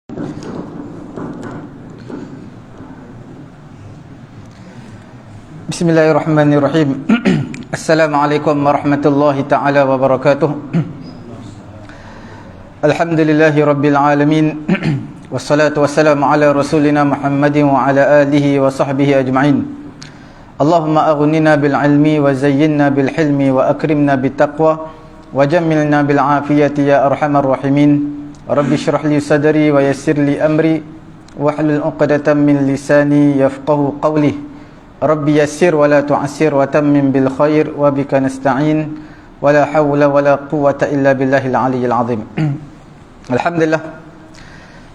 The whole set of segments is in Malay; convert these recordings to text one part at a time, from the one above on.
Bismillahirrahmanirrahim. Assalamualaikum warahmatullahi ta'ala wabarakatuh. Alhamdulillahi rabbil alamin. Wassalatu wassalamu ala rasulina Muhammadin wa ala alihi wa sahbihi ajma'in. Allahumma aghnina bil ilmi wa zayyinna bil hilmi wa akrimna bit taqwa wa jammilna bil afiyati ya arhamar rahimin. Rabbi shrah li sadri wa yassir li amri wahlul 'uqdatam min lisani yafqahu qawli. Rabbi yassir wa la tu'assir wa tammim bil khair wa bika nasta'in wa la hawla wa la quwwata illa billahil aliyyil azim. Alhamdulillah,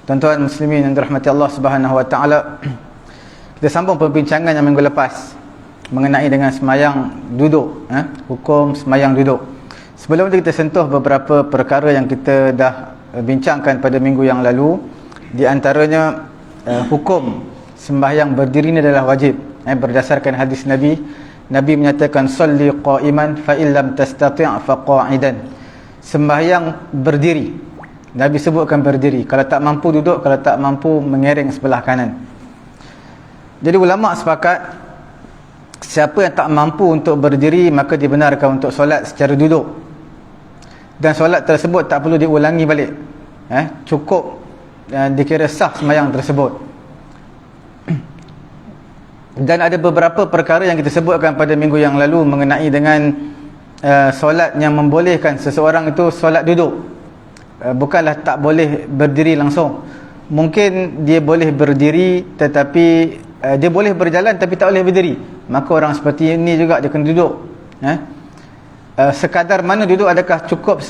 tuan-tuan muslimin yang dirahmati Allah Subhanahu wa taala, kita sambung perbincangan yang minggu lepas mengenai dengan semayang duduk, hukum semayang duduk. Sebelum itu kita sentuh beberapa perkara yang kita dah bincangkan pada minggu yang lalu. Di antaranya hukum sembahyang berdiri ini adalah wajib. Berdasarkan hadis Nabi menyatakan salli qa'iman fa illam tastati' fa qa'idan. Sembahyang berdiri. Nabi sebutkan berdiri. Kalau tak mampu duduk, kalau tak mampu mengereng sebelah kanan. Jadi ulama sepakat siapa yang tak mampu untuk berdiri maka dibenarkan untuk solat secara duduk. Dan solat tersebut tak perlu diulangi balik. Cukup dikira sah sembahyang tersebut. Dan ada beberapa perkara yang kita sebutkan pada minggu yang lalu mengenai dengan solat yang membolehkan seseorang itu solat duduk. Bukanlah tak boleh berdiri langsung. Mungkin dia boleh berdiri tetapi dia boleh berjalan tapi tak boleh berdiri. Maka orang seperti ini juga dia kena duduk. Sekadar mana duduk, adakah cukup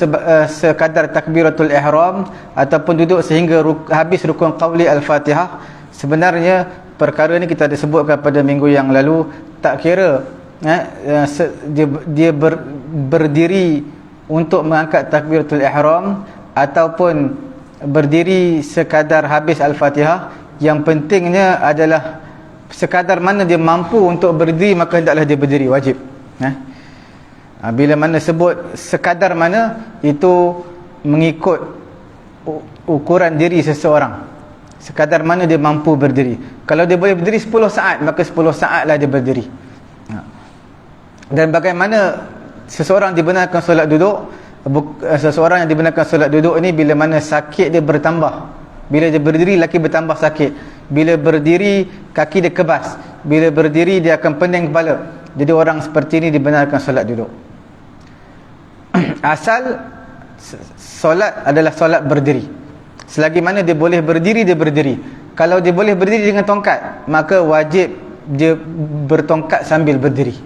sekadar takbiratul ihram ataupun duduk sehingga habis rukun qauli al-Fatihah? Sebenarnya perkara ini kita disebutkan pada minggu yang lalu, tak kira dia berdiri untuk mengangkat takbiratul ihram ataupun berdiri sekadar habis al-Fatihah. Yang pentingnya adalah sekadar mana dia mampu untuk berdiri maka hendaklah dia berdiri, wajib. Bila mana sebut sekadar mana, itu mengikut ukuran diri seseorang. Sekadar mana dia mampu berdiri. Kalau dia boleh berdiri 10 saat, maka 10 saatlah dia berdiri. Dan bagaimana seseorang dibenarkan solat duduk? Seseorang yang dibenarkan solat duduk ini bila mana sakit dia bertambah. Bila dia berdiri, laki bertambah sakit. Bila berdiri, kaki dia kebas. Bila berdiri, dia akan pening kepala. Jadi orang seperti ini dibenarkan solat duduk. Asal solat adalah solat berdiri. Selagi mana dia boleh berdiri, dia berdiri. Kalau dia boleh berdiri dengan tongkat, maka wajib dia bertongkat sambil berdiri.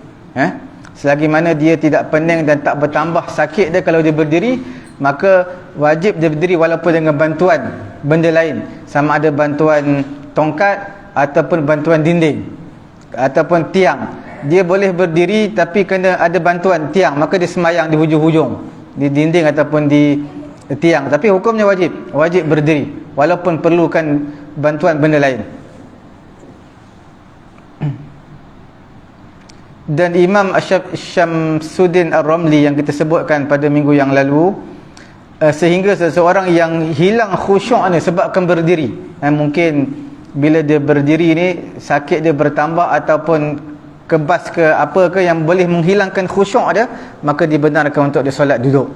Selagi mana dia tidak pening dan tak bertambah sakit dia kalau dia berdiri, maka wajib dia berdiri walaupun dengan bantuan benda lain. Sama ada bantuan tongkat ataupun bantuan dinding ataupun tiang. Dia boleh berdiri tapi kena ada bantuan tiang, maka dia semayang di hujung-hujung, di dinding ataupun di tiang. Tapi hukumnya wajib berdiri walaupun perlukan bantuan benda lain. Dan Imam Syamsuddin Ar-Ramli yang kita sebutkan pada minggu yang lalu, sehingga seseorang yang hilang khusyuk ni sebabkan berdiri, mungkin bila dia berdiri ni sakit dia bertambah ataupun kebas ke apa ke yang boleh menghilangkan khusyuk dia, maka dibenarkan untuk dia solat duduk.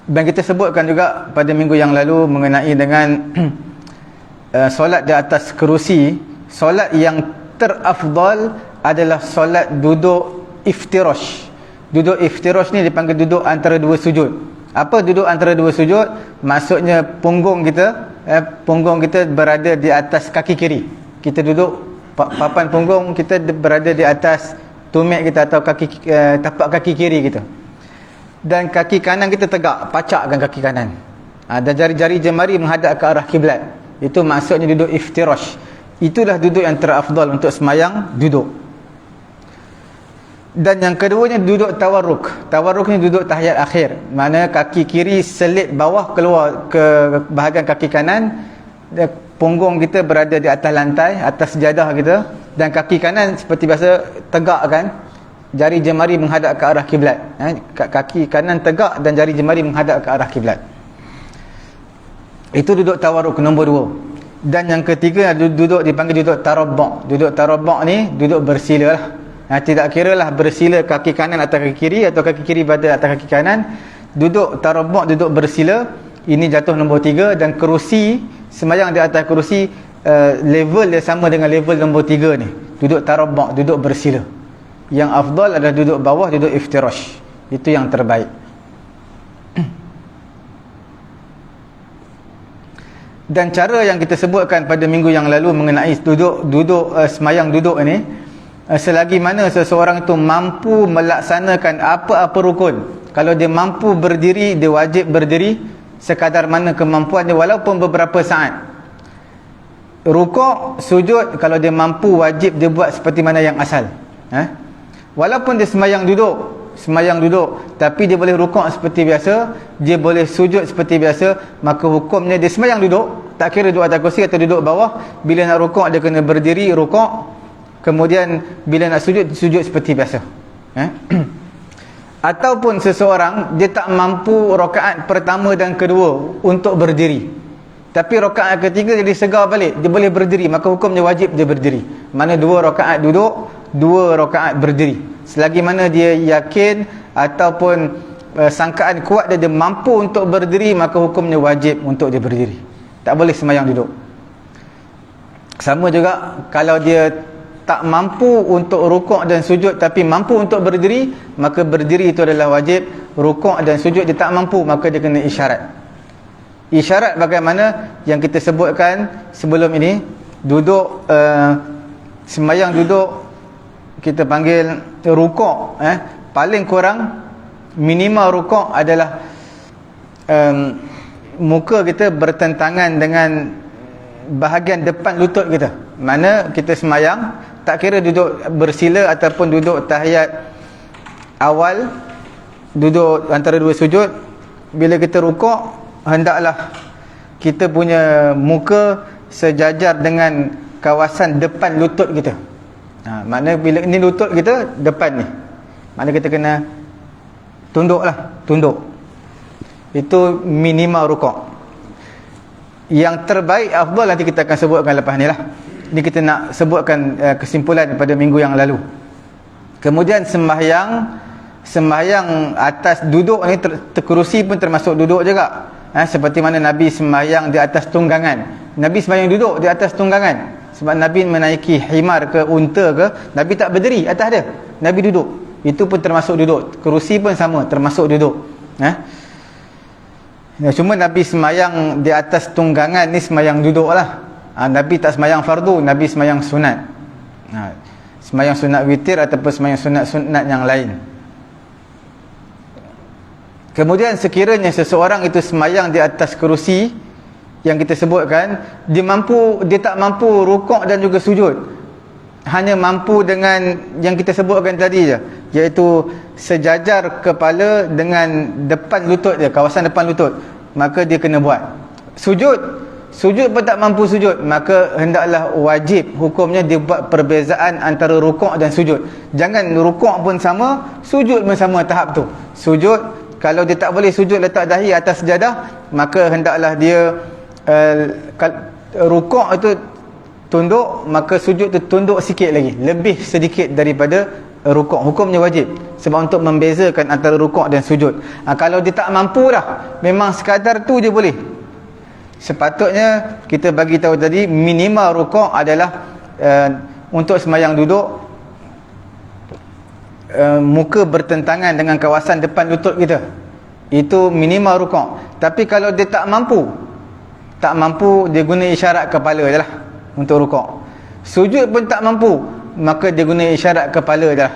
Dan kita sebutkan juga pada minggu yang lalu mengenai dengan solat di atas kerusi. Solat yang terafdal adalah solat duduk iftirash. Duduk iftirash ni dipanggil duduk antara dua sujud. Apa duduk antara dua sujud? Maksudnya punggung kita berada di atas kaki kiri. Kita duduk, papan punggung kita berada di atas tumit kita atau tapak kaki kiri kita. Dan kaki kanan kita tegak, pacakkan kaki kanan. Dan jari-jari jemari menghadap ke arah kiblat. Itu maksudnya duduk iftirash. Itulah duduk yang terafdal untuk semayang duduk. Dan yang keduanya duduk tawarruk. Tawarruk ni duduk tahiyat akhir. Mana kaki kiri selit bawah keluar ke bahagian kaki kanan. Punggung kita berada di atas lantai, atas sejadah kita. Dan kaki kanan seperti biasa tegak kan. jari jemari menghadap ke arah kiblat. Kaki kanan tegak dan jari jemari menghadap ke arah kiblat. Itu duduk tawarruk nombor 2. Dan yang ketiga duduk dipanggil duduk tarabbuk. Duduk tarabbuk ni duduk bersila lah. Tidak kira lah bersila kaki kanan atas kaki kiri atau kaki kiri pada atas kaki kanan. Duduk tarabbuk, duduk bersila, ini jatuh nombor 3. Dan kerusi, sembahyang di atas kerusi, level dia sama dengan level nombor 3 ni. Duduk tarabbuk, duduk bersila. Yang afdal adalah duduk bawah, duduk iftirash. Itu yang terbaik. Dan cara yang kita sebutkan pada minggu yang lalu mengenai semayang duduk ini, selagi mana seseorang itu mampu melaksanakan apa-apa rukun. Kalau dia mampu berdiri, dia wajib berdiri sekadar mana kemampuan dia, walaupun beberapa saat. Rukuk, sujud, kalau dia mampu, wajib dia buat seperti mana yang asal. Walaupun dia semayang duduk, tapi dia boleh rukuk seperti biasa, dia boleh sujud seperti biasa, maka hukumnya dia semayang duduk, tak kira duduk atas kursi atau duduk bawah. Bila nak rukuk, dia kena berdiri rukuk, kemudian bila nak sujud, sujud seperti biasa. Ataupun seseorang dia tak mampu rakaat pertama dan kedua untuk berdiri, tapi rakaat ketiga jadi segar balik, dia boleh berdiri, maka hukumnya wajib dia berdiri. Mana 2 rakaat duduk, 2 rakaat berdiri. Selagi mana dia yakin ataupun sangkaan kuat dia mampu untuk berdiri, maka hukumnya wajib untuk dia berdiri. Tak boleh semayang duduk. Sama juga kalau dia tak mampu untuk rukuk dan sujud tapi mampu untuk berdiri, maka berdiri itu adalah wajib. Rukuk dan sujud dia tak mampu, maka dia kena isyarat. Isyarat bagaimana yang kita sebutkan sebelum ini. Duduk, semayang duduk, kita panggil rukuk, paling kurang minimal rukuk adalah muka kita bertentangan dengan bahagian depan lutut kita. Mana kita semayang, tak kira duduk bersila ataupun duduk tahiyat awal, duduk antara 2 sujud, bila kita rukuk, hendaklah kita punya muka sejajar dengan kawasan depan lutut kita. Makna bila ni lutut kita depan ni, makna kita kena tunduk. Itu minimal rukuk. Yang terbaik, afdal, nanti kita akan sebutkan lepas ni lah. Ini kita nak sebutkan kesimpulan daripada minggu yang lalu. Kemudian sembahyang atas duduk ni, kerusi pun termasuk duduk juga. Seperti mana Nabi sembahyang di atas tunggangan. Nabi sembahyang duduk di atas tunggangan. Sebab Nabi menaiki himar ke unta ke, Nabi tak berdiri atas dia, Nabi duduk. Itu pun termasuk duduk. Kerusi pun sama, termasuk duduk. Cuma Nabi semayang di atas tunggangan ni semayang duduk lah. Nabi tak semayang fardu, Nabi semayang sunat. Semayang sunat witir ataupun semayang sunat-sunat yang lain. Kemudian sekiranya seseorang itu semayang di atas kerusi yang kita sebutkan, dia tak mampu rukuk dan juga sujud, hanya mampu dengan yang kita sebutkan tadi je, iaitu sejajar kepala dengan depan lutut dia, kawasan depan lutut, maka dia kena buat. Sujud pun tak mampu sujud, maka hendaklah wajib hukumnya dia buat perbezaan antara rukuk dan sujud. Jangan rukuk pun sama, sujud pun sama tahap tu. Sujud, kalau dia tak boleh sujud letak dahi atas sejadah, maka hendaklah dia rukuk itu tunduk, maka sujud tu tunduk sikit lagi, lebih sedikit daripada rukuk. Hukumnya wajib, sebab untuk membezakan antara rukuk dan sujud. Kalau dia tak mampu dah, memang sekadar tu je boleh, sepatutnya kita bagi tahu tadi minimal rukuk adalah untuk semayang duduk, muka bertentangan dengan kawasan depan lutut kita. Itu minimal rukuk. Tapi kalau dia tak mampu, dia guna isyarat kepala je lah untuk rukuk. Sujud pun tak mampu, maka dia guna isyarat kepala je lah.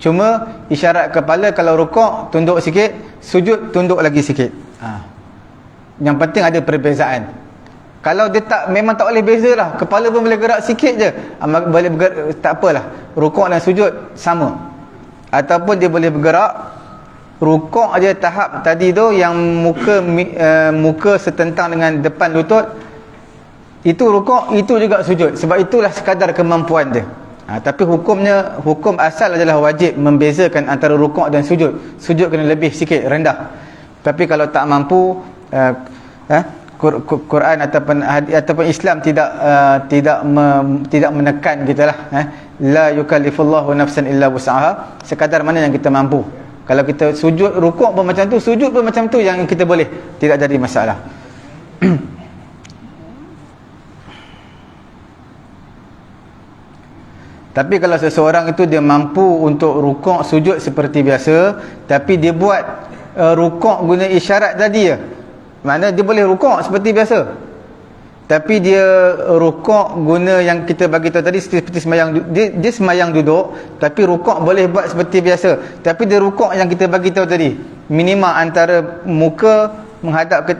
Cuma isyarat kepala kalau rukuk tunduk sikit, sujud tunduk lagi sikit. Yang penting ada perbezaan. Kalau dia memang tak boleh beza lah, kepala pun boleh gerak sikit je, boleh bergerak, tak apalah, rukuk dan sujud sama. Ataupun dia boleh bergerak, rukuk aja tahap tadi tu yang muka setentang dengan depan lutut, itu rukuk, itu juga sujud. Sebab itulah sekadar kemampuan dia. Tapi hukum asal adalah wajib membezakan antara rukuk dan sujud. Sujud kena lebih sikit, rendah. Tapi kalau tak mampu, Quran ataupun Islam tidak menekan kita lah. La yukallifullahu nafsan illa wus'aha, sekadar mana yang kita mampu. Kalau kita sujud, rukuk pun macam tu, sujud pun macam tu, yang kita boleh, tidak jadi masalah. Tapi kalau seseorang itu dia mampu untuk rukuk sujud seperti biasa, tapi dia buat rukuk guna isyarat tadi ya, mana dia boleh rukuk seperti biasa, tapi dia rukuk guna yang kita bagi tahu tadi, seperti semayang, dia semayang duduk, tapi rukuk boleh buat seperti biasa, tapi dia rukuk yang kita bagi tahu tadi, minimal antara muka menghadap ke,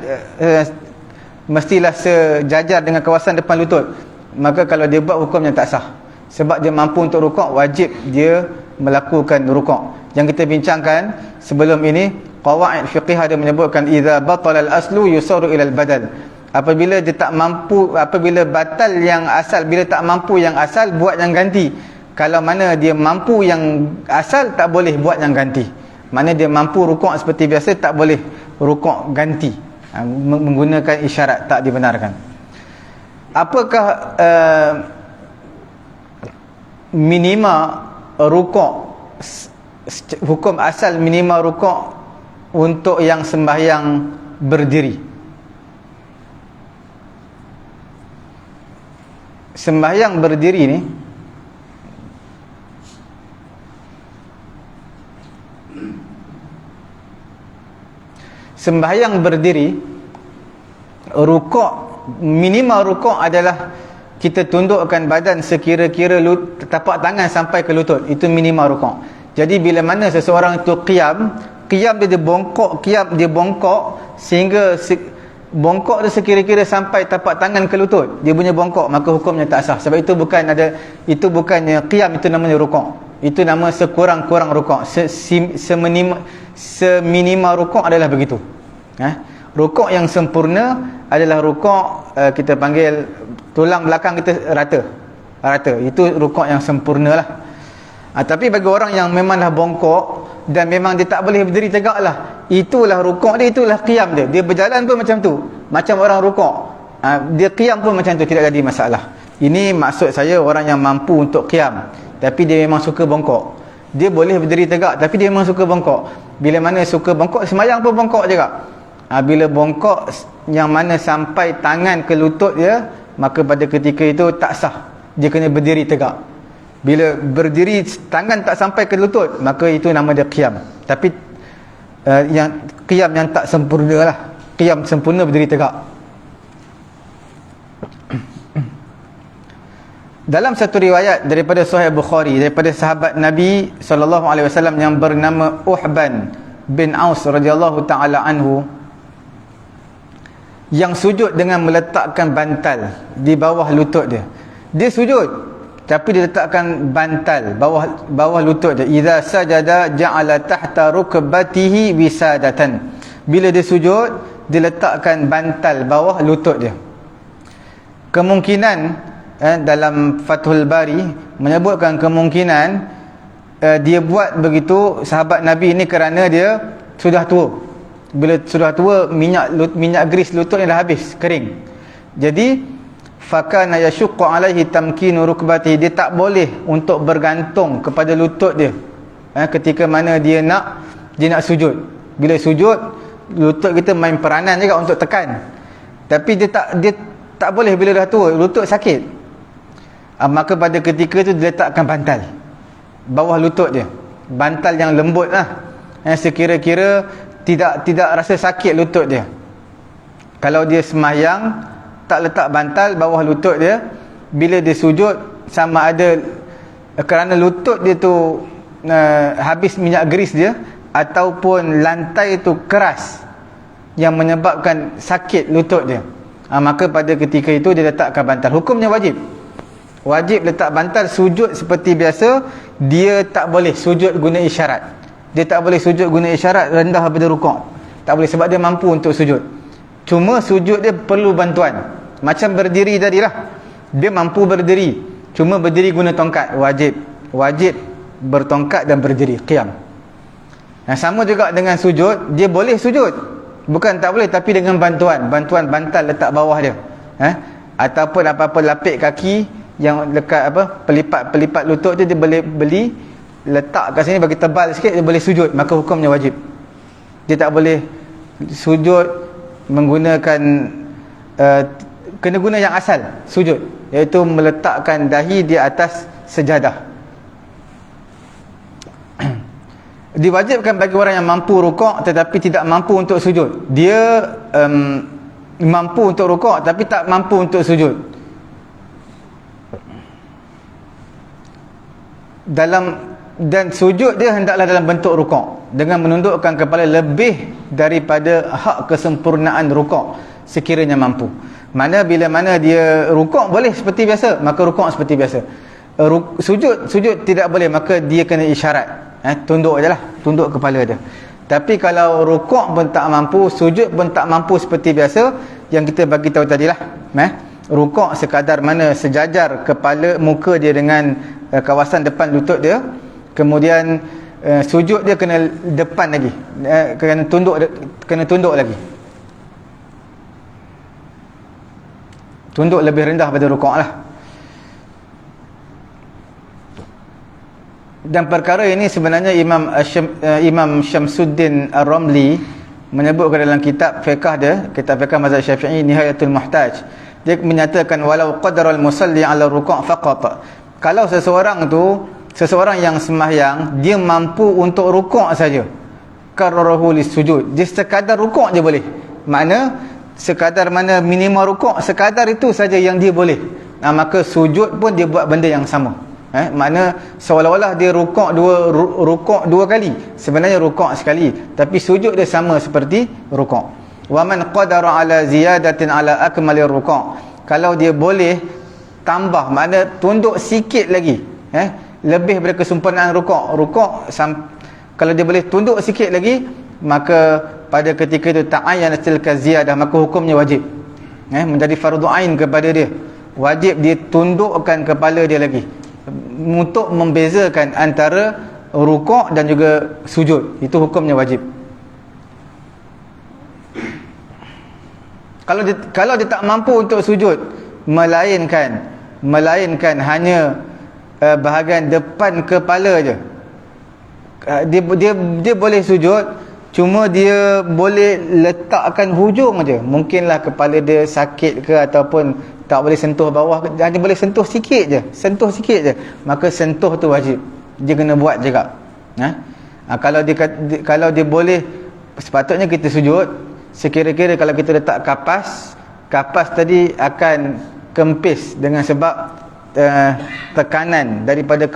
mestilah sejajar dengan kawasan depan lutut. Maka kalau dia buat, hukumnya tak sah. Sebab dia mampu untuk rukuk, wajib dia melakukan rukuk. Yang kita bincangkan sebelum ini, qawaid fiqhiyah dia menyebutkan idza batala al-aslu yusaru ila al-badal. Apabila dia tak mampu, apabila batal yang asal, bila tak mampu yang asal, buat yang ganti. Kalau mana dia mampu yang asal, tak boleh buat yang ganti. Mana dia mampu rukuk seperti biasa, tak boleh rukuk ganti, menggunakan isyarat, tak dibenarkan. Apakah minima rukuk, hukum asal minima rukuk untuk yang sembahyang berdiri? Sembahyang berdiri ni, sembahyang berdiri, rukuk, minimal rukuk adalah kita tundukkan badan sekira-kira tapak tangan sampai ke lutut. Itu minimal rukuk. Jadi bila mana seseorang itu qiyam dia bongkok, dia bongkok sehingga bongkok dia sekira-kira sampai tapak tangan ke lutut, dia punya bongkok, maka hukumnya tak sah. Sebab itu bukannya qiyam, itu namanya rukuk. Itu nama sekurang-kurang rukuk. Seminimal rukuk adalah begitu. Rukuk yang sempurna adalah rukuk kita panggil tulang belakang kita rata. Itu rukuk yang sempurna lah. Tapi bagi orang yang memanglah bongkok dan memang dia tak boleh berdiri tegak lah, itulah rukuk dia, itulah qiyam dia. Dia berjalan pun macam tu, macam orang rukuk. Dia qiyam pun macam tu, tidak jadi masalah. Ini maksud saya orang yang mampu untuk qiyam, tapi dia memang suka bongkok. Dia boleh berdiri tegak, tapi dia memang suka bongkok. Bila mana suka bongkok, semayang pun bongkok juga. Bila bongkok yang mana sampai tangan ke lutut dia, maka pada ketika itu tak sah, dia kena berdiri tegak. Bila berdiri tangan tak sampai ke lutut, maka itu nama dia qiyam. Tapi yang qiyam yang tak sempurna lah. Qiyam sempurna berdiri tegak. Dalam satu riwayat daripada Sahih Bukhari, daripada sahabat Nabi SAW yang bernama Uhban bin Aus radhiyallahu taala anhu, yang sujud dengan meletakkan bantal di bawah lutut dia. Dia sujud tapi dia letakkan bantal bawah lutut dia. Idza sajada ja'ala tahta rukbatihi wisadatan. Bila dia sujud, dia letakkan bantal bawah lutut dia. Kemungkinan dalam Fathul Bari menyebutkan kemungkinan dia buat begitu sahabat Nabi ini kerana dia sudah tua. Bila sudah tua, minyak grease lutut ni dah habis, kering. Jadi fakana yashuqqu alaihi tamkinu rukbatihi, dia tak boleh untuk bergantung kepada lutut dia ketika mana dia nak sujud. Bila sujud, lutut kita main peranan juga untuk tekan, tapi dia tak boleh bila dah tua, lutut sakit. Maka pada ketika itu dia letakkan bantal bawah lutut dia, bantal yang lembut lah, sekira-kira tidak rasa sakit lutut dia. Kalau dia semayang tak letak bantal bawah lutut dia, bila dia sujud, sama ada kerana lutut dia tu habis minyak grease dia, ataupun lantai tu keras yang menyebabkan sakit lutut dia, maka pada ketika itu dia letakkan bantal. Hukumnya wajib letak bantal. Sujud seperti biasa, dia tak boleh sujud guna isyarat. Dia tak boleh sujud guna isyarat rendah daripada rukuk. Tak boleh, sebab dia mampu untuk sujud. Cuma sujud dia perlu bantuan. Macam berdiri tadilah, dia mampu berdiri, Cuma berdiri guna tongkat wajib bertongkat dan berdiri qiyam. Nah, sama juga dengan sujud, dia boleh sujud, bukan tak boleh, tapi dengan bantuan bantal letak bawah dia, ataupun apa-apa lapik kaki yang dekat pelipat lutut tu, dia boleh letak kat sini bagi tebal sikit, dia boleh sujud, maka hukumnya wajib. Dia tak boleh sujud menggunakan kena guna yang asal sujud, iaitu meletakkan dahi di atas sejadah. Diwajibkan bagi orang yang mampu rukuk tetapi tidak mampu untuk sujud. Dia mampu untuk rukuk tapi tak mampu untuk sujud. Dan sujud dia hendaklah dalam bentuk rukuk, dengan menundukkan kepala lebih daripada hak kesempurnaan rukuk sekiranya mampu. Bila mana dia rukuk boleh seperti biasa, maka rukuk seperti biasa. Sujud tidak boleh, maka dia kena isyarat, tunduk je lah, tunduk kepala dia. Tapi kalau rukuk pun tak mampu, sujud pun tak mampu seperti biasa, yang kita bagi tahu tadilah, rukuk sekadar mana sejajar kepala muka dia dengan kawasan depan lutut dia. Kemudian sujud dia kena depan lagi, kena tunduk lagi, tunduk lebih rendah pada rukuk lah. Dan perkara ini sebenarnya Imam Syamsuddin Ar-Ramli menyebutkan dalam kitab fiqh dia, kitab fiqh mazhab Syafi'i, Nihayatul Muhtaj. Dia menyatakan walau qadara al-musalli 'ala ruku' faqat. Kalau seseorang yang sembahyang dia mampu untuk rukuk saja, qararahu lis-sujud, dia sekadar rukuk je boleh. Makna sekadar mana minimum rukuk, sekadar itu saja yang dia boleh. Maka sujud pun dia buat benda yang sama. Makna seolah-olah dia rukuk dua kali, sebenarnya rukuk sekali, tapi sujud dia sama seperti rukuk. Wa man qadara ala ziyadatin ala akmalir rukuk, kalau dia boleh tambah, makna tunduk sikit lagi, lebih daripada kesempurnaan rukuk, kalau dia boleh tunduk sikit lagi, maka pada ketika itu ta'ayyan tilka ziyadah, maka hukumnya wajib, menjadi fardu ain kepada dia, wajib dia tundukkan kepala dia lagi, untuk membezakan antara rukuk dan juga sujud. Itu hukumnya wajib. Kalau dia tak mampu untuk sujud, melainkan hanya bahagian depan kepala je, dia boleh sujud, cuma dia boleh letakkan hujung je. Mungkinlah kepala dia sakit ke, ataupun tak boleh sentuh bawah, hanya boleh sentuh sikit je, maka sentuh tu wajib, dia kena buat juga. Kalau dia boleh, sepatutnya kita sujud. Sekira-kira kalau kita letak kapas tadi akan kempis dengan sebab tekanan daripada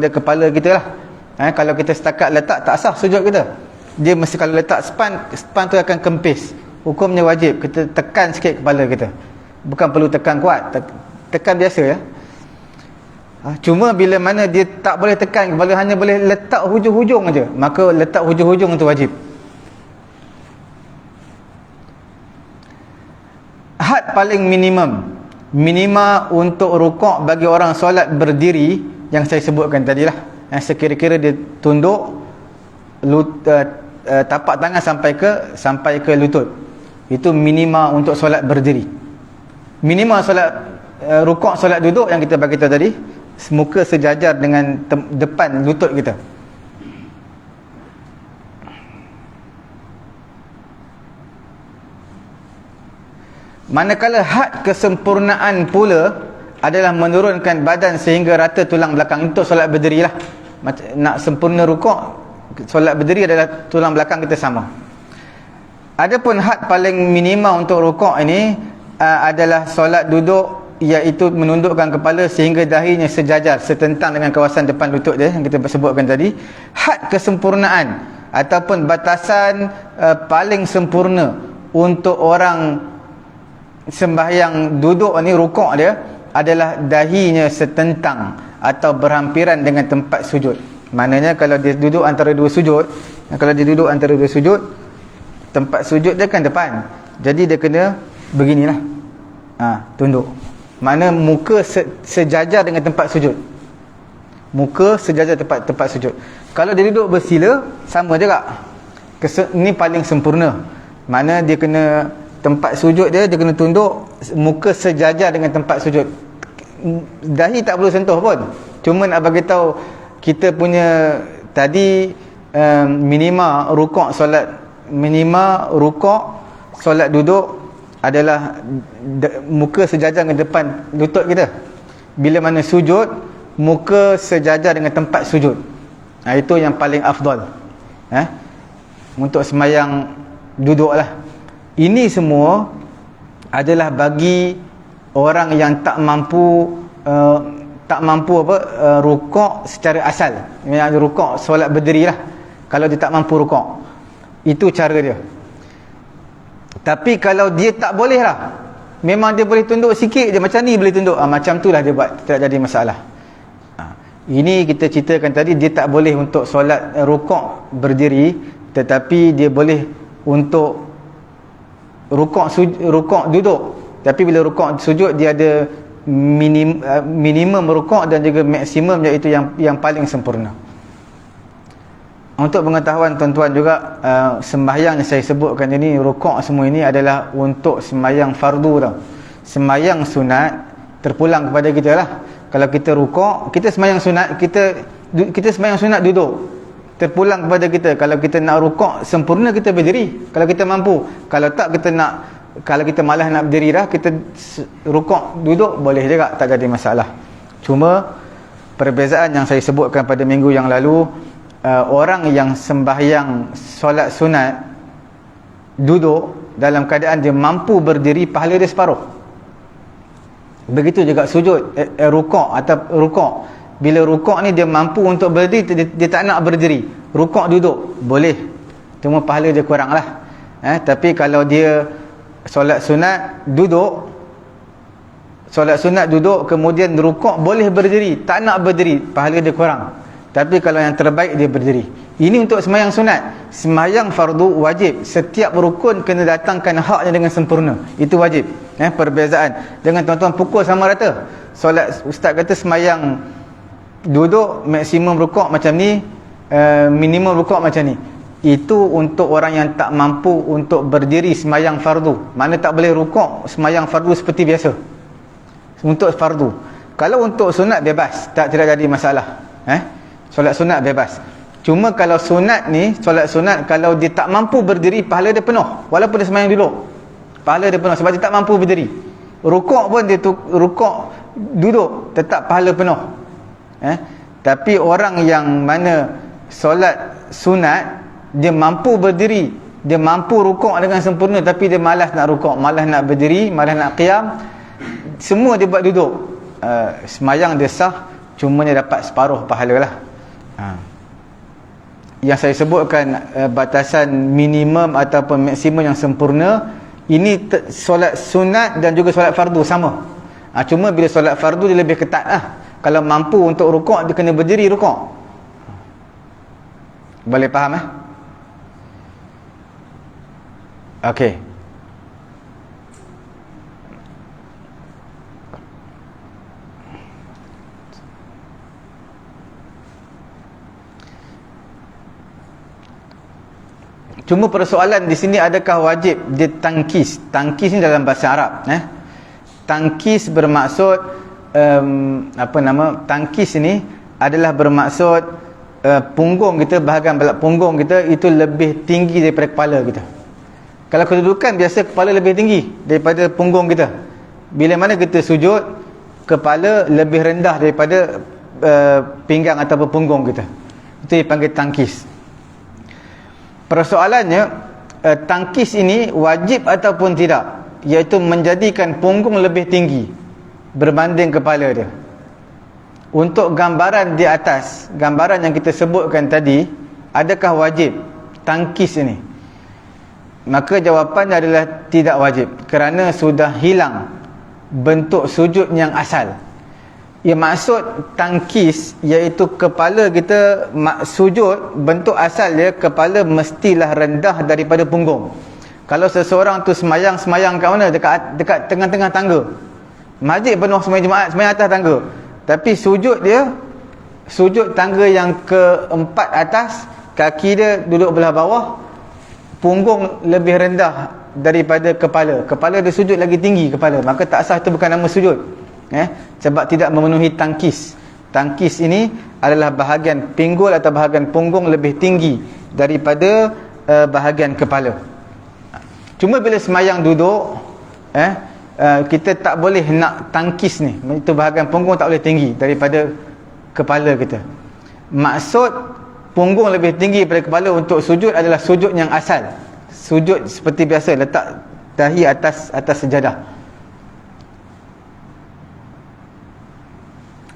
kepala kita lah. Kalau kita setakat letak, tak sah sujud kita. Dia mesti, kalau letak span tu akan kempis, hukumnya wajib kita tekan sikit kepala kita. Bukan perlu tekan kuat, tekan biasa ya. Cuma bila mana dia tak boleh tekan kepala, hanya boleh letak hujung-hujung aja, maka letak hujung-hujung itu wajib. Had paling minima untuk rukuk bagi orang solat berdiri yang saya sebutkan tadilah, sekira-kira dia tunduk tapak tangan sampai ke lutut. Itu minima untuk solat berdiri. Minimal solat rukuk, solat duduk yang kita bagi tahu tadi, muka sejajar dengan depan lutut kita. Manakala had kesempurnaan pula adalah menurunkan badan sehingga rata tulang belakang. Untuk solat berdiri lah, nak sempurna rukuk, solat berdiri adalah tulang belakang kita sama. Adapun had paling minima untuk rukuk ini adalah solat duduk, iaitu menundukkan kepala sehingga dahinya sejajar, setentang dengan kawasan depan lutut dia yang kita sebutkan tadi. Had kesempurnaan ataupun batasan paling sempurna untuk orang sembahyang duduk ni, rukuk dia adalah dahinya setentang atau berhampiran dengan tempat sujud. Maknanya kalau dia duduk antara dua sujud, tempat sujud dia kan depan, jadi dia kena beginilah, tunduk. Makna muka sejajar dengan tempat sujud. Muka sejajar tempat sujud. Kalau dia duduk bersila, sama juga. Ini paling sempurna. Makna dia kena, tempat sujud dia kena tunduk muka sejajar dengan tempat sujud. Dahi tak perlu sentuh pun. Cuma nak bagi tahu kita punya tadi minima rukuk solat duduk adalah muka sejajar dengan depan lutut kita. Bila mana sujud, muka sejajar dengan tempat sujud. Itu yang paling afdal. Untuk sembahyang duduk lah. Ini semua adalah bagi orang yang tak mampu rukuk secara asal. Yang rukuk solat berdiri lah. Kalau dia tak mampu rukuk, itu cara dia. Tapi kalau dia tak boleh lah, memang dia boleh tunduk sikit je, macam ni boleh tunduk, macam tu lah dia buat, tidak jadi masalah. Ini kita ceritakan tadi, dia tak boleh untuk solat rukuk berdiri, tetapi dia boleh untuk rukuk duduk. Tapi bila rukuk sujud, dia ada minimum rukuk dan juga maksimum, iaitu yang paling sempurna. Untuk pengetahuan tuan-tuan juga, sembahyang yang saya sebutkan ini, rukuk semua ini adalah untuk sembahyang fardu tau. Sembahyang sunat terpulang kepada kita lah. Kalau kita rukuk, kita sembahyang sunat, kita sembahyang sunat duduk, terpulang kepada kita. Kalau kita nak rukuk sempurna, kita berdiri kalau kita mampu. Kalau tak, kalau kita malas nak berdiri dah, kita rukuk duduk, boleh juga, tak jadi masalah. Cuma perbezaan yang saya sebutkan pada minggu yang lalu, orang yang sembahyang solat sunat duduk dalam keadaan dia mampu berdiri, pahala dia separuh. Begitu juga sujud, rukuk atau rukuk. Bila rukuk ni dia mampu untuk berdiri, dia tak nak berdiri, rukuk duduk, boleh, cuma pahala dia kurang lah. Tapi kalau dia solat sunat duduk kemudian rukuk, boleh berdiri, tak nak berdiri, pahala dia kurang. Tapi kalau yang terbaik, dia berdiri. Ini untuk sembahyang sunat. Sembahyang fardu wajib, setiap rukun kena datangkan haknya dengan sempurna. Itu wajib. Perbezaan dengan tuan-tuan pukul sama rata. Solat, ustaz kata sembahyang duduk maksimum rukuk macam ni, minimum rukuk macam ni. Itu untuk orang yang tak mampu untuk berdiri sembahyang fardu. Mana tak boleh rukuk, sembahyang fardu seperti biasa. Untuk fardu. Kalau untuk sunat, bebas, tidak jadi masalah. Solat sunat bebas. Cuma kalau sunat ni, solat sunat, kalau dia tak mampu berdiri, pahala dia penuh. Walaupun dia sembahyang duduk, pahala dia penuh, sebab dia tak mampu berdiri. Rukuk pun dia rukuk duduk, tetap pahala penuh. Tapi orang yang mana solat sunat, dia mampu berdiri, dia mampu rukuk dengan sempurna, tapi dia malas nak rukuk, malas nak berdiri, malas nak qiyam, semua dia buat duduk, sembahyang dia sah, cuma dia dapat separuh pahala lah. Yang saya sebutkan, batasan minimum ataupun maksimum yang sempurna, ini solat sunat dan juga solat fardu sama. Cuma bila solat fardu dia lebih ketat lah. Kalau mampu untuk rukuk, dia kena berdiri rukuk. Boleh faham Okey. Cuma persoalan di sini, adakah wajib dia tangkis? Tangkis ni dalam bahasa Arab. Tangkis bermaksud tangkis ni adalah bermaksud punggung kita, bahagian belakang punggung kita itu lebih tinggi daripada kepala kita. Kalau kedudukan biasa, kepala lebih tinggi daripada punggung kita. Bila mana kita sujud, kepala lebih rendah daripada pinggang ataupun punggung kita. Itu dipanggil tangkis. Persoalannya, tangkis ini wajib ataupun tidak, iaitu menjadikan punggung lebih tinggi berbanding kepala dia. Untuk gambaran di atas, gambaran yang kita sebutkan tadi, adakah wajib tangkis ini? Maka jawapannya adalah tidak wajib, kerana sudah hilang bentuk sujud yang asal. Ya, maksud tangkis iaitu kepala kita sujud, bentuk asal dia kepala mestilah rendah daripada punggung. Kalau seseorang tu semayang kat mana? Dekat tengah-tengah tangga. Masjid penuh sembahyang Jumaat, sembahyang atas tangga. Tapi sujud dia, sujud tangga yang keempat atas, kaki dia duduk belah bawah, punggung lebih rendah daripada kepala. Kepala dia sujud lagi tinggi kepala, maka tak sah, itu bukan nama sujud. Sebab tidak memenuhi tangkis. Tangkis ini adalah bahagian pinggul atau bahagian punggung lebih tinggi daripada bahagian kepala. Cuma bila semayang duduk, kita tak boleh nak tangkis ni. Itu bahagian punggung tak boleh tinggi daripada kepala kita. Maksud punggung lebih tinggi daripada kepala untuk sujud adalah sujud yang asal. Sujud seperti biasa, letak dahi atas sejadah.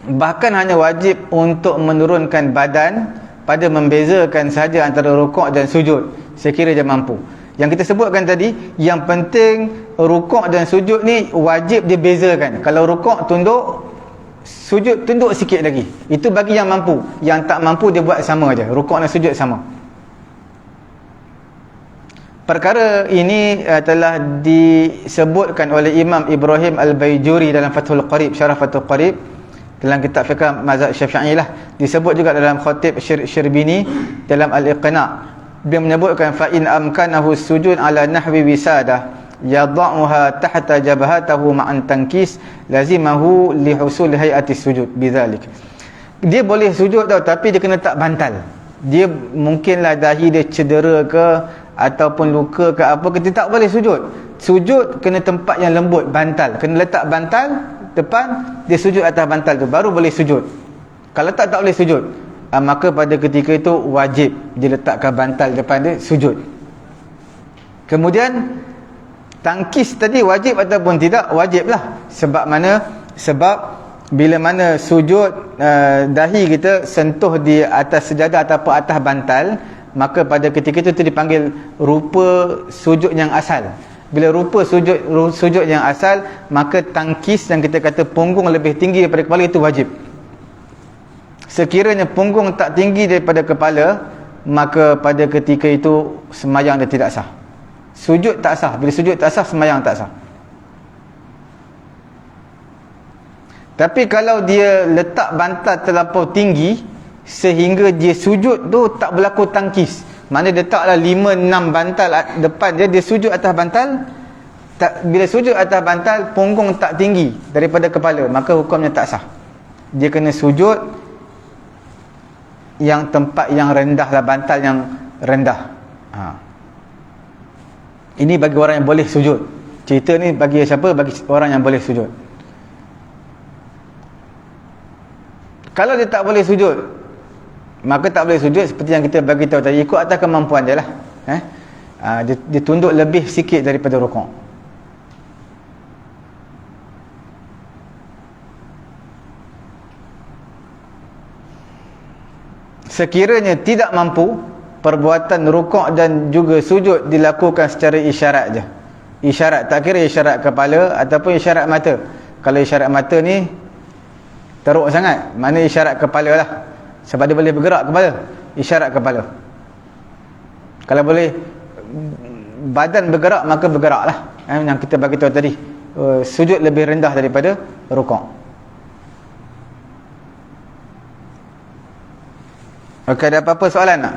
Bahkan hanya wajib untuk menurunkan badan pada membezakan sahaja antara rukuk dan sujud, sekira dia mampu. Yang kita sebutkan tadi, yang penting rukuk dan sujud ni wajib dia bezakan. Kalau rukuk tunduk, sujud tunduk sikit lagi. Itu bagi yang mampu. Yang tak mampu dia buat sama aja. Rukuk dan sujud sama. Perkara ini telah disebutkan oleh Imam Ibrahim Al-Baijuri dalam Fathul Qarib, Syarah Fathul Qarib, dalam kitab fiqh mazhab Syafi'i lah. Disebut juga dalam Khatib Syirbini dalam Al-Iqna'. Dia menyebutkan fa in amkanahu sujud ala nahwi wisadah yadha'uha tahta jabhatahu ma'an tankis lazimahu li husul hay'ati sujud bidzalik. Dia boleh sujud tau, tapi dia kena letak bantal. Dia mungkinlah dahi dia cedera ke ataupun luka ke apa, kita tak boleh sujud. Sujud kena tempat yang lembut, bantal. Kena letak bantal depan, dia sujud atas bantal tu baru boleh sujud. Kalau tak boleh sujud. Maka pada ketika itu wajib diletakkan bantal depan dia, sujud. Kemudian tangkis tadi wajib ataupun tidak? Wajib lah. Sebab mana? Sebab bila mana sujud, dahi kita sentuh di atas sejadah ataupun atas bantal, maka pada ketika itu dipanggil rupa sujud yang asal. Bila rupa sujud yang asal, maka tangkis yang kita kata punggung lebih tinggi daripada kepala itu wajib. Sekiranya punggung tak tinggi daripada kepala, maka pada ketika itu sembahyang dia tidak sah. Sujud tak sah. Bila sujud tak sah, sembahyang tak sah. Tapi kalau dia letak bantal terlampau tinggi sehingga dia sujud tu tak berlaku tangkis, mana dia letaklah 5-6 bantal depan dia, dia sujud atas bantal, bila sujud atas bantal punggung tak tinggi daripada kepala, maka hukumnya tak sah. Dia kena sujud yang tempat yang rendah lah, bantal yang rendah. Ini bagi orang yang boleh sujud. Cerita ni bagi siapa? Bagi orang yang boleh sujud. Kalau dia tak boleh sujud, maka tak boleh sujud seperti yang kita bagi tahu tadi, ikut atas kemampuan dia lah. Dia tunduk lebih sikit daripada rukuk. Sekiranya tidak mampu, perbuatan rukuk dan juga sujud dilakukan secara isyarat je. Isyarat, tak kira isyarat kepala ataupun isyarat mata. Kalau isyarat mata ni teruk sangat, mana isyarat kepala lah, sebab dia boleh bergerak kepala. Isyarat kepala. Kalau boleh badan bergerak, maka bergerak lah. Yang kita bagi tahu tadi, sujud lebih rendah daripada rukuk. Okey, ada apa-apa soalan tak?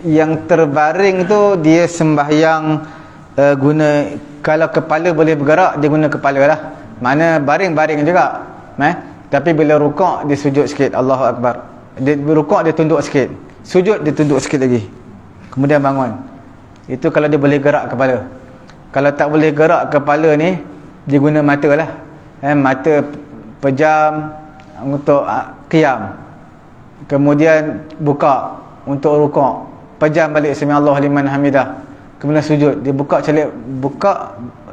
Yang terbaring tu dia sembahyang guna, kalau kepala boleh bergerak, dia guna kepala lah. Mana baring-baring juga. Tapi bila rukuk dia sujud sikit, Allahu Akbar. Dia rukuk dia tunduk sikit, sujud dia tunduk sikit lagi, kemudian bangun. Itu kalau dia boleh gerak kepala. Kalau tak boleh gerak kepala ni, dia guna mata lah. Mata pejam untuk qiyam, kemudian buka untuk rukuk, pejam balik sami Allahu liman hamidah, kemudian sujud. Dia buka celik,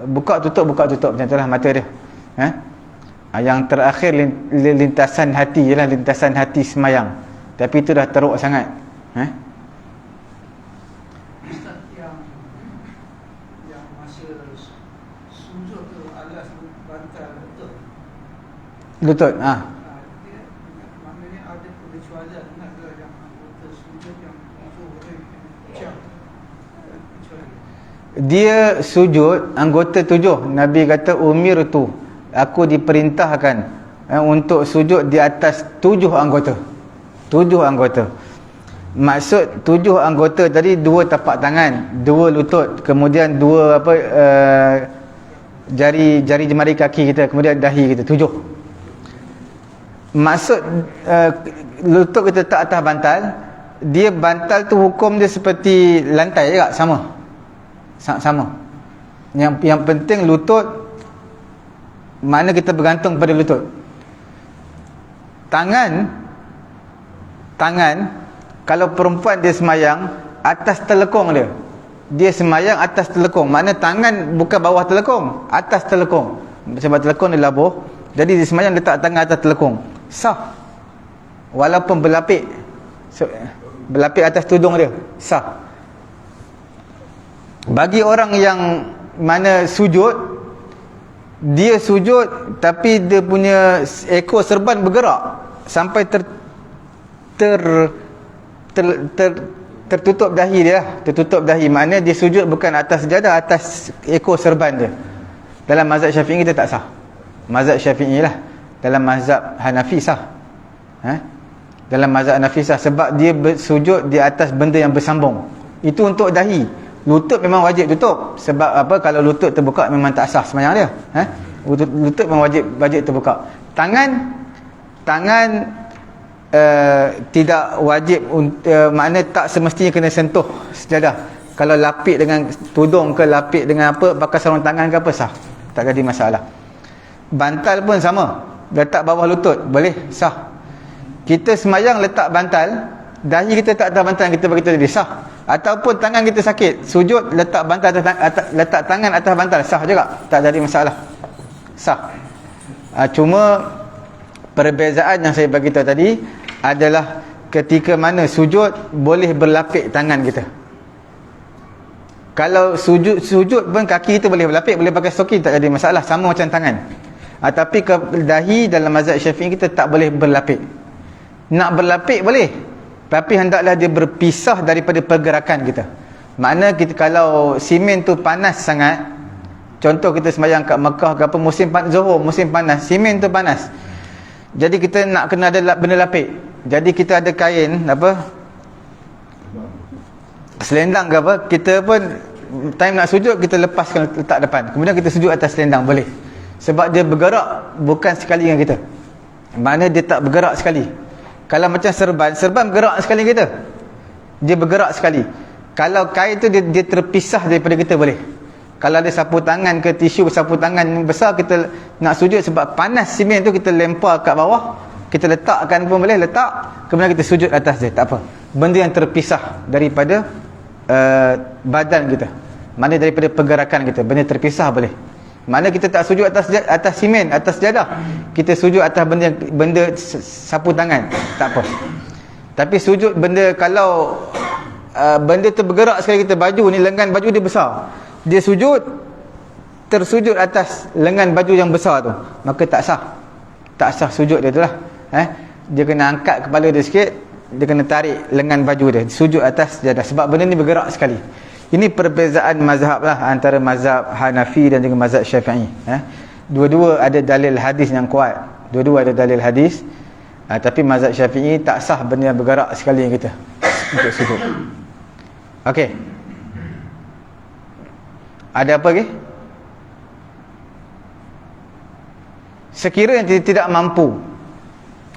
buka tutup macam itulah mata dia. Yang terakhir lintasan hati ialah lintasan hati semayang. Tapi itu dah teruk sangat. Ustaz, yang masa sujud tu alas bantal lutut. Lutut, Dia maknanya ada pengecualian, ingatlah yang anggota sujud yang usul pecah. dia sujud anggota 7. Nabi kata umirtu, aku diperintahkan untuk sujud di atas 7 anggota. 7 anggota. Maksud 7 anggota tadi 2 tapak tangan, 2 lutut, kemudian 2 jari jemari kaki kita, kemudian dahi kita, 7. Maksud lutut kita tak atas bantal, dia bantal tu hukum dia seperti lantai juga, sama. Yang penting lutut, mana kita bergantung pada lutut. Tangan kalau perempuan dia semayang atas telekung dia semayang atas telekung, makna tangan bukan bawah telekung, atas telekung. Sebab telekung dia labuh, jadi dia semayang letak tangan atas telekung, sah. Walaupun berlapik atas tudung dia, sah. Bagi orang yang mana sujud, dia sujud tapi dia punya ekor serban bergerak sampai tertutup dahi dia, tertutup dahi, maknanya dia sujud bukan atas sejadah, atas ekor serban dia. Dalam mazhab Syafi'i kita tak sah. Mazhab Syafi'i lah. Dalam mazhab Hanafi sah. Dalam mazhab Hanafi sah sebab dia sujud di atas benda yang bersambung. Itu untuk dahi. Lutut memang wajib tutup. Sebab apa? Kalau lutut terbuka memang tak sah sembahyang dia. Lutut memang wajib terbuka. Tangan tidak wajib, makna tak semestinya kena sentuh sejadah. Kalau lapik dengan tudung ke lapik dengan apa, pakai sarung tangan ke apa, sah, tak jadi masalah. Bantal pun sama, letak bawah lutut boleh, sah. Kita semayang letak bantal, dahi kita tak atas bantal, kita beritahu tadi, sah. Ataupun tangan kita sakit, sujud letak bantal letak tangan atas bantal, sah juga, tak jadi masalah, sah. Cuma perbezaan yang saya bagi tahu tadi adalah ketika mana sujud boleh berlapik tangan kita. Kalau sujud pun kaki kita boleh berlapik, boleh pakai stokin, tak ada masalah, sama macam tangan. Tapi ke dahi dalam mazhab Syafi'i kita tak boleh berlapik. Nak berlapik boleh, tapi hendaklah dia berpisah daripada pergerakan kita. Makna kita kalau simen tu panas sangat, contoh kita sembahyang kat Mekah ke apa, musim Zuhur, musim panas, simen tu panas. Jadi kita nak kena ada benda lapik. Jadi kita ada kain apa, selendang ke apa, kita pun time nak sujud kita lepaskan letak depan, kemudian kita sujud atas selendang, boleh. Sebab dia bergerak bukan sekali dengan kita. Makna dia tak bergerak sekali. Kalau macam serban bergerak sekali kita, dia bergerak sekali. Kalau kain tu dia terpisah daripada kita, boleh. Kalau ada sapu tangan ke tisu sapu tangan besar, kita nak sujud sebab panas simen tu, kita lempar kat bawah, kita letakkan pun boleh, letak, kemudian kita sujud atas dia, tak apa. Benda yang terpisah daripada badan kita, mana daripada pergerakan kita, benda terpisah boleh. Mana kita tak sujud atas simen, atas sejadah, kita sujud atas benda sapu tangan, tak apa. Tapi sujud benda, kalau benda tu bergerak sekali, kita baju ni, lengan baju dia besar, dia tersujud atas lengan baju yang besar tu, maka tak sah sujud dia tu lah. Dia kena angkat kepala dia sikit, dia kena tarik lengan baju dia, sujud atas sejadah, sebab benda ni bergerak sekali. Ini perbezaan mazhab lah antara mazhab Hanafi dan juga mazhab Syafi'i. Dua-dua ada dalil hadis yang kuat, dua-dua ada dalil hadis. Tapi mazhab Syafi'i tak sah benda yang bergerak sekali yang kita untuk sujud. Okey, ada apa lagi? Sekiranya tidak mampu,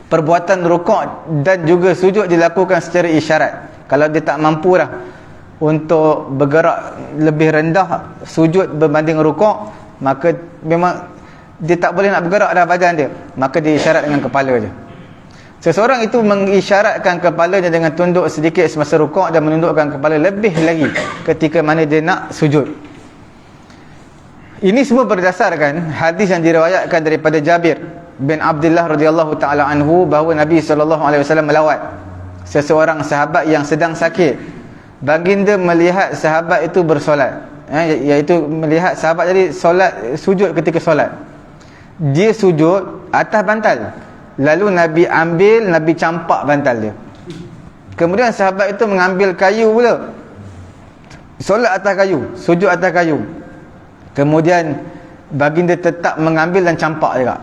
perbuatan rukuk dan juga sujud dilakukan secara isyarat. Kalau dia tak mampu dah untuk bergerak lebih rendah sujud berbanding rukuk, maka memang dia tak boleh nak bergerak dah badan dia, maka dia isyarat dengan kepala je. Seseorang itu mengisyaratkan kepalanya dengan tunduk sedikit semasa rukuk dan menundukkan kepala lebih lagi ketika mana dia nak sujud. Ini semua berdasarkan hadis yang diriwayatkan daripada Jabir bin Abdullah radhiyallahu taala anhu, bahawa Nabi SAW melawat seseorang sahabat yang sedang sakit. Baginda melihat sahabat itu bersolat, iaitu melihat sahabat jadi solat, sujud ketika solat. Dia sujud atas bantal, lalu Nabi campak bantal dia. Kemudian sahabat itu mengambil kayu pula, solat atas kayu, sujud atas kayu. Kemudian baginda tetap mengambil dan campak juga.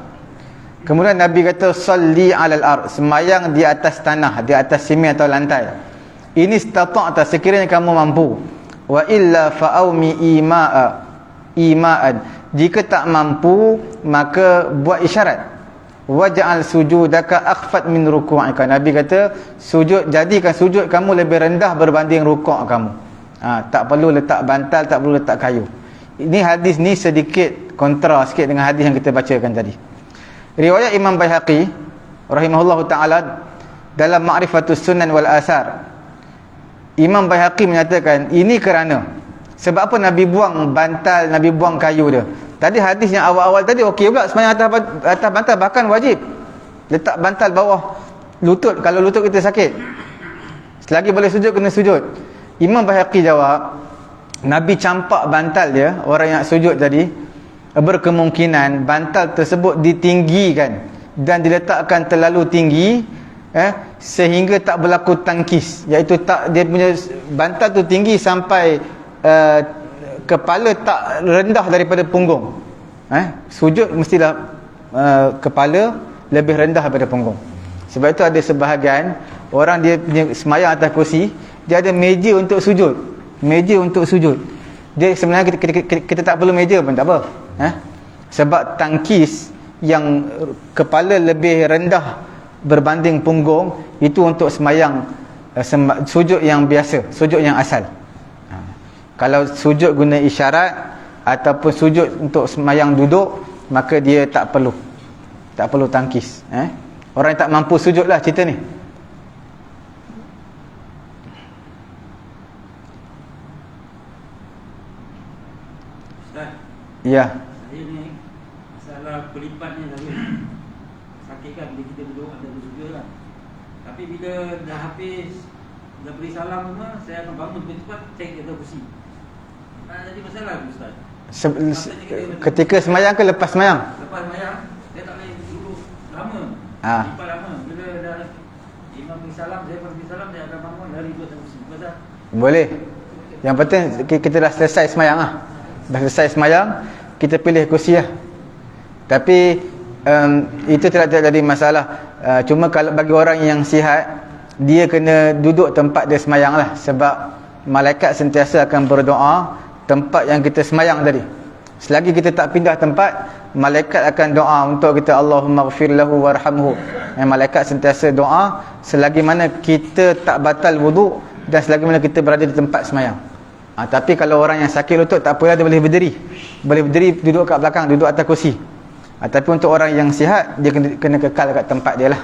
Kemudian Nabi kata salli alal ard, semayang di atas tanah, di atas simi atau lantai. Ini istata'ta, sekiranya kamu mampu. Wa illa fa'aumi ima'an, jika tak mampu maka buat isyarat. Waj'al sujudaka akhfat min ruku'ika. Nabi kata jadikan sujud kamu lebih rendah berbanding rukuk kamu. Tak perlu letak bantal, tak perlu letak kayu. Ini hadis ni sedikit kontra sikit dengan hadis yang kita bacakan tadi. Riwayat Imam Baihaqi rahimahullahu taala dalam Ma'rifatus Sunan wal Athar, Imam Baihaqi menyatakan ini kerana sebab apa Nabi buang bantal, Nabi buang kayu dia. Tadi hadis yang awal-awal tadi okey pula, semayang atas bantal, bahkan wajib letak bantal bawah lutut kalau lutut kita sakit. Selagi boleh sujud, kena sujud. Imam Baihaqi jawab, Nabi campak bantal dia, orang yang sujud tadi, berkemungkinan bantal tersebut ditinggikan dan diletakkan terlalu tinggi sehingga tak berlaku tangkis, iaitu tak, dia punya bantal tu tinggi sampai kepala tak rendah daripada punggung. Sujud mestilah kepala lebih rendah daripada punggung. Sebab itu ada sebahagian orang dia punya semayang atas kursi, dia ada meja untuk sujud, meja untuk sujud. Dia sebenarnya kita tak perlu meja pun tak apa. Sebab tangkis yang kepala lebih rendah berbanding punggung itu untuk semayang sujud yang biasa, sujud yang asal. Kalau sujud guna isyarat ataupun sujud untuk semayang duduk, maka dia tak perlu tangkis. Orang yang tak mampu sujud lah cerita ni. Ustaz, ya, saya ni masalah pelipat ni tadi. Sakit kan bila kita duduk ada sujud lah. Tapi bila dah habis, dah beri salam semua, saya akan bangun cepat-cepat cek atas kursi. Jadi masalah Ustaz. Ketika semayang ke lepas semayang? Lepas semayang, saya tak boleh duduk lama. Lipat lama. Bila dah imam beri salam, saya beri salam, saya akan bangun lari duduk atas kursi. Betul? Boleh. Yang penting kita dah selesai semayang lah. Dah selesai semayang, kita pilih kursi lah. Tapi itu tidak jadi masalah. Cuma kalau bagi orang yang sihat, dia kena duduk tempat dia semayang lah. Sebab malaikat sentiasa akan berdoa tempat yang kita semayang tadi. Selagi kita tak pindah tempat, malaikat akan doa untuk kita, Allahumma ghfir lahu warhamhu. Malaikat sentiasa doa selagi mana kita tak batal wuduk dan selagi mana kita berada di tempat semayang. Tapi kalau orang yang sakit lutut, tak apalah, dia boleh berdiri. Boleh berdiri, duduk kat belakang, duduk atas kursi. Tapi untuk orang yang sihat, dia kena kekal kat tempat dia lah.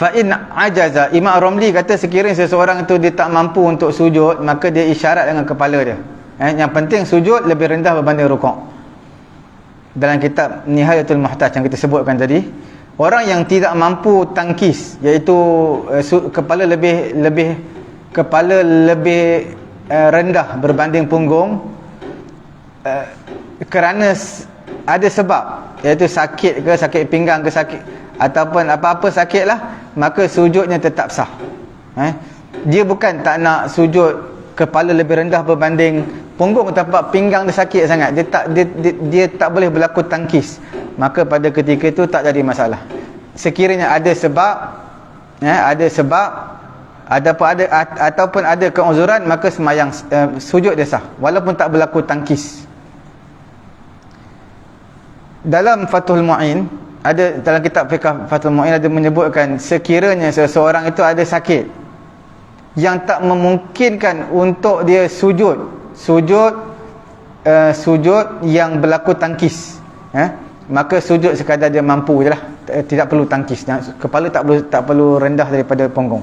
Fa'in ajaza, Imam Romli kata sekiranya seseorang itu dia tak mampu untuk sujud, maka dia isyarat dengan kepala dia. Yang penting sujud lebih rendah berbanding rukuk. Dalam kitab Nihayatul Muhtaj yang kita sebutkan tadi, orang yang tidak mampu tangkis, iaitu kepala lebih rendah berbanding punggung, kerana ada sebab, iaitu sakit ke, sakit pinggang ke, sakit ataupun apa-apa sakit lah, maka sujudnya tetap sah. Dia bukan tak nak sujud kepala lebih rendah berbanding punggung, tapi pinggang dia sakit sangat, dia tak boleh berlaku tangkis, maka pada ketika itu tak jadi masalah. Sekiranya ada sebab, ataupun ada keuzuran, maka semayang sujud dia sah walaupun tak berlaku tangkis. Dalam Fathul Mu'in, dalam kitab fiqh Fathul Mu'in ada menyebutkan sekiranya seseorang itu ada sakit yang tak memungkinkan untuk dia sujud yang berlaku tangkis, maka sujud sekadar dia mampu je lah, tidak perlu tangkis, kepala tak perlu rendah daripada punggung.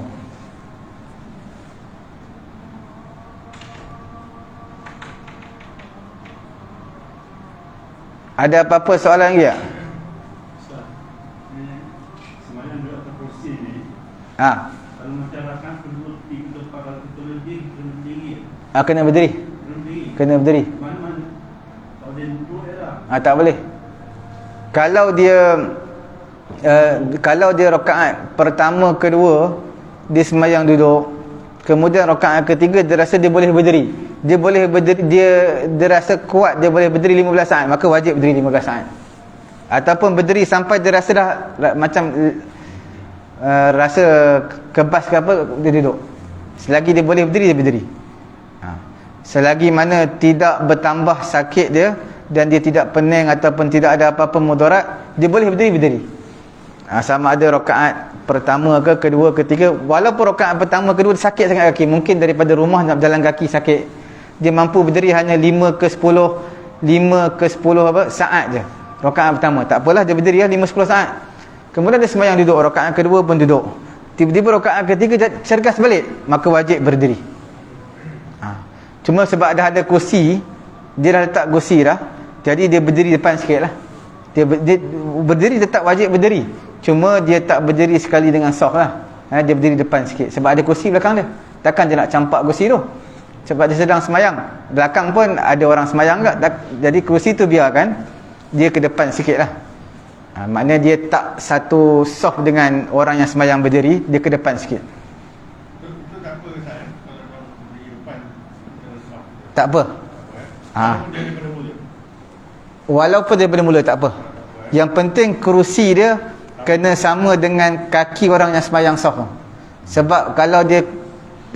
Ada apa-apa soalan lagi tak? Ustaz, semayang duduk atas kursi ni, kalau masyarakat kedua tiga para kita lebih kena berdiri. Kena berdiri. Kena berdiri. Mana-mana. Kalau dia duduk je lah. Tak boleh. Kalau dia rakaat pertama kedua dia semayang duduk, kemudian rakaat ketiga dia rasa dia boleh berdiri. Dia boleh berdiri, dia rasa kuat dia boleh berdiri 15 saat, maka wajib berdiri 15 saat. Ataupun berdiri sampai dia rasa dah macam rasa kebas ke apa, dia duduk. Selagi dia boleh berdiri, dia berdiri. Selagi mana tidak bertambah sakit dia dan dia tidak pening ataupun tidak ada apa-apa mudarat, dia boleh berdiri. Sama ada rakaat pertama ke kedua, ketiga. Walaupun rakaat pertama, kedua sakit sangat kaki, mungkin daripada rumah nak berjalan kaki sakit, dia mampu berdiri hanya 5 ke 10 apa saat je. Rakaat pertama, tak apalah dia berdiri 5-10 saat. Kemudian dia sembahyang duduk, rakaat kedua pun duduk. Tiba-tiba rakaat ketiga cergas balik, maka wajib berdiri. Cuma sebab ada kursi, dia dah letak kursi dah, jadi dia berdiri depan sikit lah. Dia berdiri tetap wajib berdiri, cuma dia tak berdiri sekali dengan soft lah. Dia berdiri depan sikit sebab ada kursi belakang dia. Takkan dia nak campak kursi tu, sebab dia sedang semayang. Belakang pun ada orang semayang tak? Jadi kursi tu biarkan dia ke depan sikit lah. Maknanya dia tak satu soft dengan orang yang semayang berdiri, dia ke depan sikit. Itu tak apa Ustaz, kalau orang berdiri depan tak apa. Walaupun daripada mula tak apa. Yang penting kerusi dia kena sama dengan kaki orang yang semayang soft. Sebab kalau dia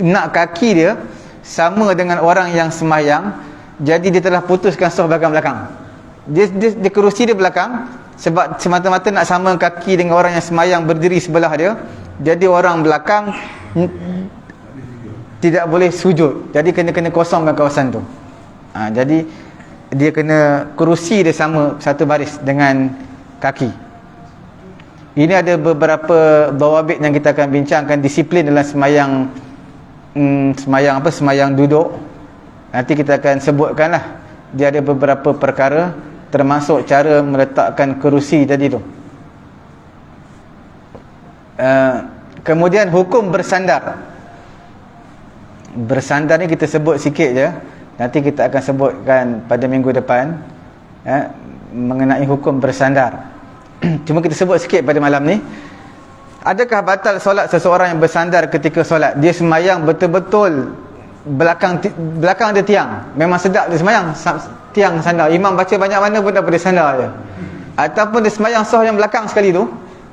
nak kaki dia sama dengan orang yang semayang, jadi dia telah putuskan soft belakang-belakang. Dia kerusi dia belakang sebab semata-mata nak sama kaki dengan orang yang semayang berdiri sebelah dia. Jadi orang belakang tidak boleh sujud, jadi kena kosongkan kawasan tu. Jadi dia kena kerusi dia sama satu baris dengan kaki. Ini ada beberapa dawabit yang kita akan bincangkan, disiplin dalam semayang duduk. Nanti kita akan sebutkanlah. Dia ada beberapa perkara, termasuk cara meletakkan kerusi tadi tu. Kemudian hukum bersandar. Bersandar ni kita sebut sikit je, nanti kita akan sebutkan pada minggu depan mengenai hukum bersandar. Cuma kita sebut sikit pada malam ni. Adakah batal solat seseorang yang bersandar ketika solat? Dia semayang betul-betul belakang dia tiang, memang sedap dia semayang, tiang sandar, imam baca banyak mana pun tak boleh sandar je. Ataupun dia semayang soh yang belakang sekali tu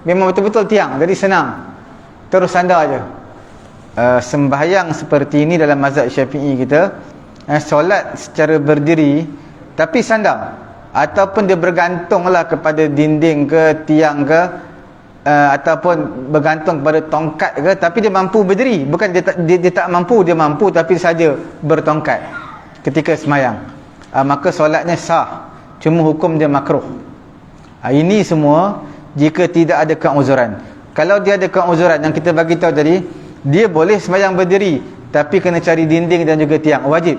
memang betul-betul tiang, jadi senang terus sandar je. Sembahyang seperti ini dalam mazhab Syafi'i kita, solat secara berdiri tapi sandar, ataupun dia bergantunglah kepada dinding ke tiang ke, ataupun bergantung kepada tongkat ke, tapi dia mampu berdiri. Bukan dia tak mampu, dia mampu tapi saja bertongkat ketika semayang, maka solatnya sah, cuma hukum dia makruh. Ini semua jika tidak ada keuzuran. Kalau dia ada keuzuran yang kita bagi tahu tadi, dia boleh semayang berdiri tapi kena cari dinding dan juga tiang, wajib.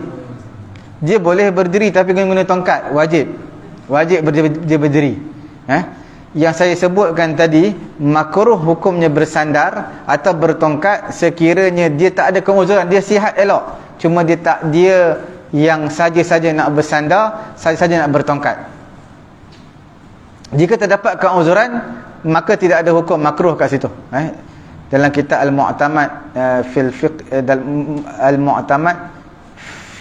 Dia boleh berdiri tapi kena guna tongkat, wajib dia berdiri. Yang saya sebutkan tadi, makruh hukumnya bersandar atau bertongkat sekiranya dia tak ada keuzuran, dia sihat elok, cuma dia yang saja-saja nak bersandar, saja-saja nak bertongkat. Jika terdapat keuzuran, maka tidak ada hukum makruh kat situ. Dalam kitab Al-Mu'tamad fil fiqh, Al-Mu'tamad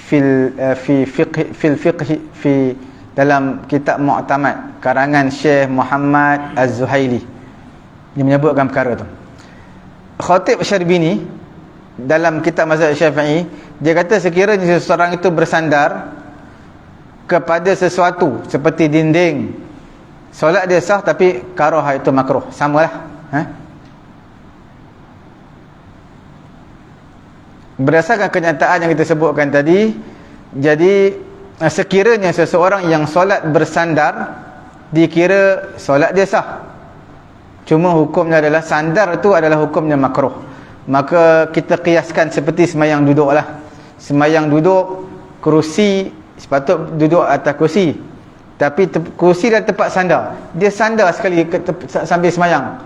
fil fiqh, dalam kitab Mu'tamad karangan Syekh Muhammad Az-Zuhaili, dia menyebutkan perkara tu. Khatib Syarbini dalam kitab mazhab Syafi'i, dia kata sekiranya seseorang itu bersandar kepada sesuatu seperti dinding, solat dia sah, tapi karah itu makruh, samalah. Berdasarkan kenyataan yang kita sebutkan tadi, jadi sekiranya seseorang yang solat bersandar, dikira solat dia sah, cuma hukumnya adalah sandar itu adalah hukumnya makruh. Maka kita kiaskan seperti semayang duduk lah. Semayang duduk, kerusi sepatut duduk atas kerusi, tapi kerusi dan tempat sandar, dia sandar sekali sambil semayang.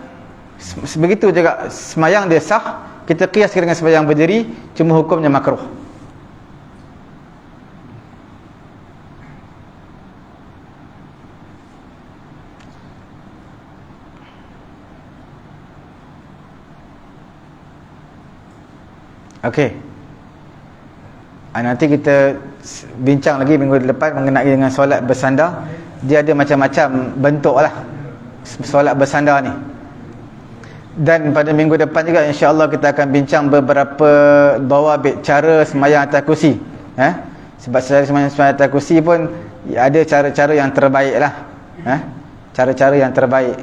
Begitu juga semayang dia sah, kita kiaskan dengan semayang berdiri, cuma hukumnya makruh. Okey. Nanti kita bincang lagi minggu depan mengenai dengan solat bersandar. Dia ada macam-macam bentuk lah solat bersandar ni. Dan pada minggu depan juga insya-Allah kita akan bincang beberapa dawabit, cara sembahyang atas kursi. Sebab sembahyang atas kursi pun ada cara-cara yang terbaik lah. Cara-cara yang terbaik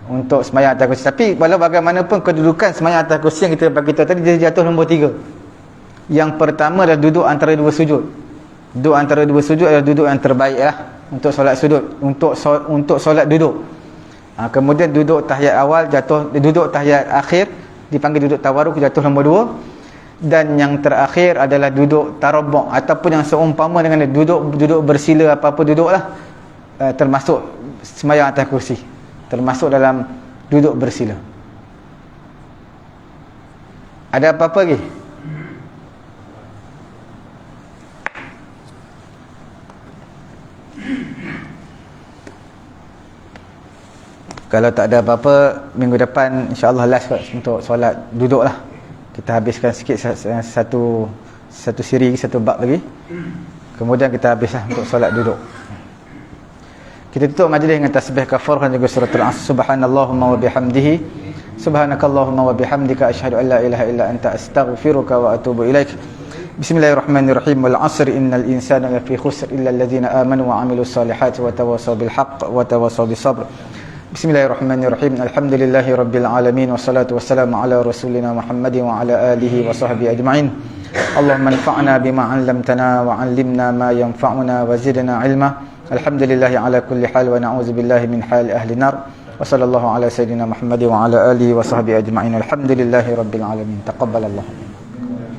untuk sembahyang atas kursi. Tapi walau bagaimanapun kedudukan sembahyang atas kursi yang kita bagi tahu tadi, dia jatuh nombor 3. Yang pertama adalah duduk antara dua sujud. Duduk antara dua sujud adalah duduk yang terbaik lah untuk solat sujud, untuk solat duduk. Kemudian duduk tahiyat awal jatuh, duduk tahiyat akhir dipanggil duduk tawarruk, jatuh nombor 2. Dan yang terakhir adalah duduk tarabbu' ataupun yang seumpama dengan duduk bersila, apa-apa duduklah, termasuk sembahyang atas kursi, termasuk dalam duduk bersila. Ada apa-apa lagi? Kalau tak ada apa-apa, minggu depan insya-Allah last kot untuk solat duduk lah. Kita habiskan sikit satu siri, satu bab lagi. Kemudian kita habislah untuk solat duduk. Kita tutup majlis dengan tasbih kafarah dan juga suratul Asr. Subhanallahumma wa bihamdihi, subhanakallahumma wa bihamdika, asyhadu an la ilaha illa anta, astaghfiruka wa atubu ilaik. Bismillahirrahmanirrahim. Wal 'asri innal insana lafi khusr illa alladhina amanu wa 'amilus solihati wa tawassaw bil haqq wa tawassaw bis sabr. Bismillahirrahmanirrahim. Alhamdulillahi rabbil alamin, wassalatu wassalamu ala rasulina Muhammadin wa ala alihi wa sahbihi ajma'in. Allahumma anfa'na bima 'allamtana wa 'allimna ma yanfa'una wa zidna 'ilma. Alhamdulillahi ala kulli hal wa na'udzu billahi min hali ahli nar. Wa sallallahu ala sayyidina Muhammadin wa ala alihi wa sahbihi ajma'in. Alhamdulillahi rabbil alamin. Taqabbalallahu.